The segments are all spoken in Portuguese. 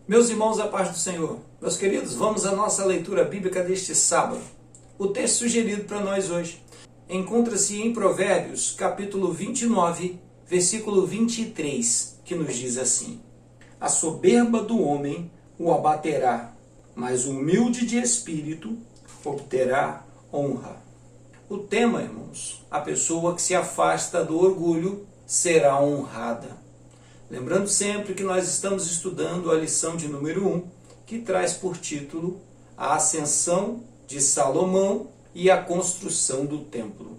Meus irmãos, a paz do Senhor. Meus queridos, vamos à nossa leitura bíblica deste sábado. O texto sugerido para nós hoje encontra-se em Provérbios, capítulo 29, versículo 23, que nos diz assim: A soberba do homem o abaterá, mas o humilde de espírito obterá honra. O tema, irmãos, a pessoa que se afasta do orgulho será honrada. Lembrando sempre que nós estamos estudando a lição de número 1, que traz por título a ascensão de Salomão e a construção do templo.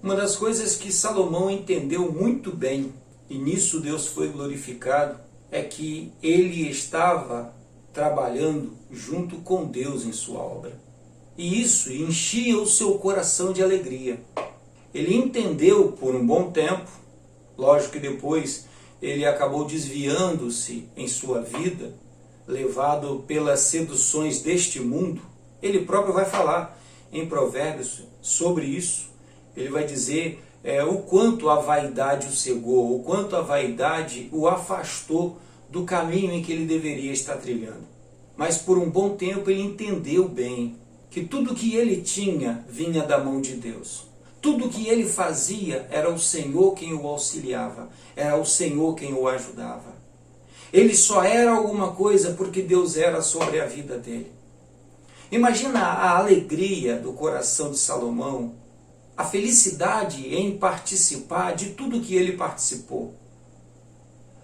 Uma das coisas que Salomão entendeu muito bem, e nisso Deus foi glorificado, é que ele estava trabalhando junto com Deus em sua obra. E isso enchia o seu coração de alegria. Ele entendeu por um bom tempo, lógico que depois ele acabou desviando-se em sua vida, levado pelas seduções deste mundo. Ele próprio vai falar em Provérbios sobre isso. Ele vai dizer o quanto a vaidade o cegou, o quanto a vaidade o afastou do caminho em que ele deveria estar trilhando. Mas por um bom tempo ele entendeu bem que tudo que ele tinha vinha da mão de Deus. Tudo que ele fazia era o Senhor quem o auxiliava, era o Senhor quem o ajudava. Ele só era alguma coisa porque Deus era sobre a vida dele. Imagina a alegria do coração de Salomão, a felicidade em participar de tudo que ele participou.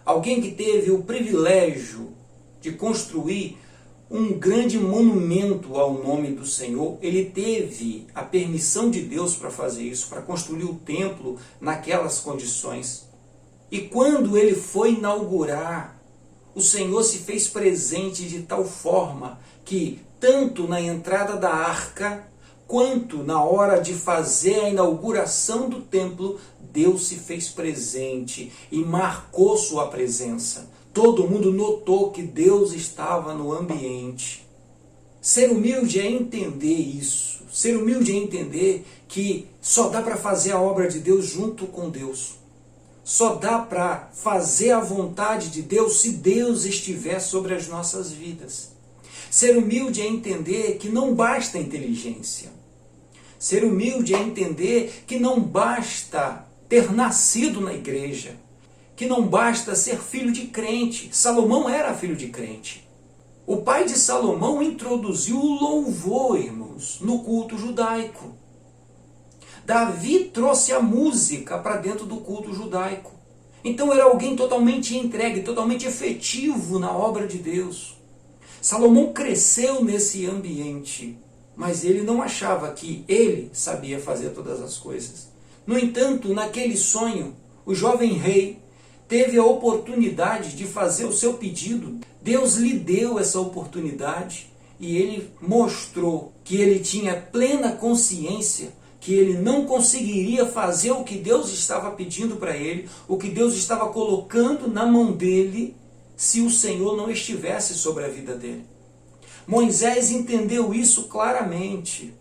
Alguém que teve o privilégio de construir um grande monumento ao nome do Senhor, ele teve a permissão de Deus para fazer isso, para construir o templo naquelas condições. E quando ele foi inaugurar, o Senhor se fez presente de tal forma que, tanto na entrada da arca, quanto na hora de fazer a inauguração do templo, Deus se fez presente e marcou sua presença. Todo mundo notou que Deus estava no ambiente. Ser humilde é entender isso. Ser humilde é entender que só dá para fazer a obra de Deus junto com Deus. Só dá para fazer a vontade de Deus se Deus estiver sobre as nossas vidas. Ser humilde é entender que não basta inteligência. Ser humilde é entender que não basta ter nascido na igreja, que não basta ser filho de crente. Salomão era filho de crente. O pai de Salomão introduziu o louvor, irmãos, no culto judaico. Davi trouxe a música para dentro do culto judaico. Então era alguém totalmente entregue, totalmente efetivo na obra de Deus. Salomão cresceu nesse ambiente, mas ele não achava que ele sabia fazer todas as coisas. No entanto, naquele sonho, o jovem rei teve a oportunidade de fazer o seu pedido. Deus lhe deu essa oportunidade e ele mostrou que ele tinha plena consciência que ele não conseguiria fazer o que Deus estava pedindo para ele, o que Deus estava colocando na mão dele, se o Senhor não estivesse sobre a vida dele. Moisés entendeu isso claramente.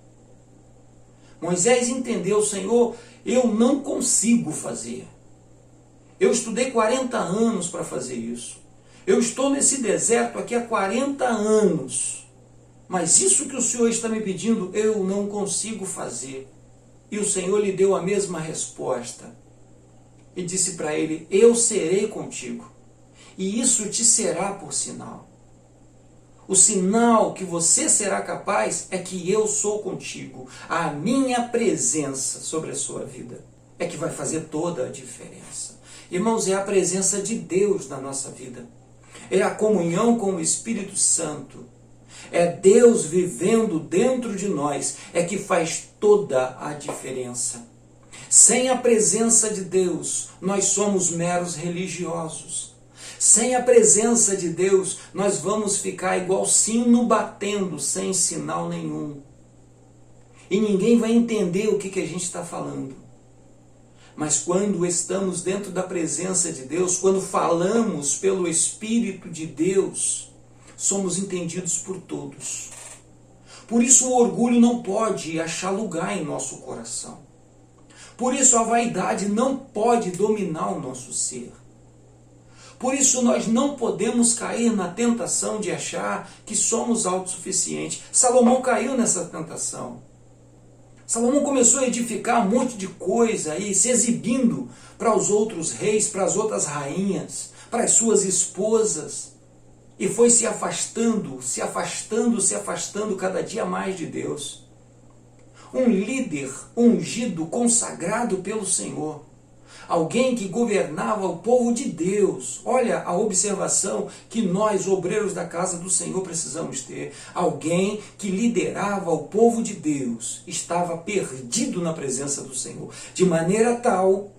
Moisés entendeu: Senhor, eu não consigo fazer. Eu estudei 40 anos para fazer isso. Eu estou nesse deserto aqui há 40 anos. Mas isso que o Senhor está me pedindo, eu não consigo fazer. E o Senhor lhe deu a mesma resposta. E disse para ele: eu serei contigo. E isso te será por sinal. O sinal que você será capaz é que eu sou contigo. A minha presença sobre a sua vida é que vai fazer toda a diferença. Irmãos, é a presença de Deus na nossa vida. É a comunhão com o Espírito Santo. É Deus vivendo dentro de nós. É que faz toda a diferença. Sem a presença de Deus, nós somos meros religiosos. Sem a presença de Deus, nós vamos ficar igual sino batendo, sem sinal nenhum. E ninguém vai entender o que a gente está falando. Mas quando estamos dentro da presença de Deus, quando falamos pelo Espírito de Deus, somos entendidos por todos. Por isso o orgulho não pode achar lugar em nosso coração. Por isso a vaidade não pode dominar o nosso ser. Por isso nós não podemos cair na tentação de achar que somos autossuficientes. Salomão caiu nessa tentação. Salomão começou a edificar um monte de coisa aí, se exibindo para os outros reis, para as outras rainhas, para as suas esposas. E foi se afastando cada dia mais de Deus. Um líder ungido, consagrado pelo Senhor. Alguém que governava o povo de Deus. Olha a observação que nós, obreiros da casa do Senhor, precisamos ter. Alguém que liderava o povo de Deus estava perdido na presença do Senhor, de maneira tal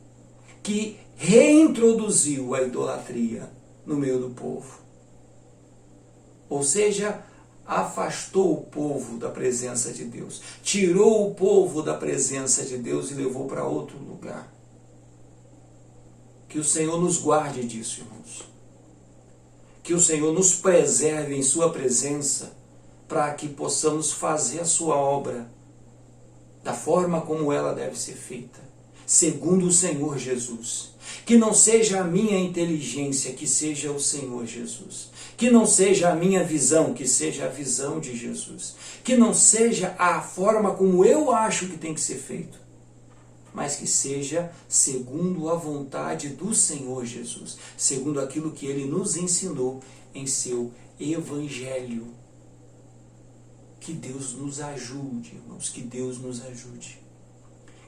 que reintroduziu a idolatria no meio do povo. Ou seja, afastou o povo da presença de Deus, tirou o povo da presença de Deus e levou para outro lugar. Que o Senhor nos guarde disso, irmãos. Que o Senhor nos preserve em sua presença, para que possamos fazer a sua obra da forma como ela deve ser feita, segundo o Senhor Jesus. Que não seja a minha inteligência, que seja o Senhor Jesus. Que não seja a minha visão, que seja a visão de Jesus. Que não seja a forma como eu acho que tem que ser feito, mas que seja segundo a vontade do Senhor Jesus, segundo aquilo que Ele nos ensinou em seu Evangelho. Que Deus nos ajude, irmãos, que Deus nos ajude.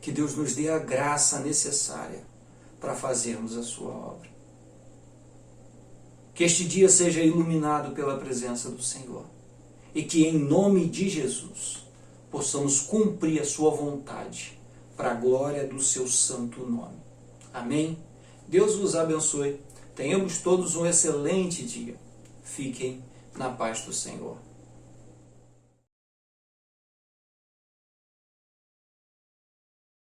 Que Deus nos dê a graça necessária para fazermos a sua obra. Que este dia seja iluminado pela presença do Senhor e que em nome de Jesus possamos cumprir a sua vontade para a glória do seu santo nome. Amém? Deus vos abençoe. Tenhamos todos um excelente dia. Fiquem na paz do Senhor.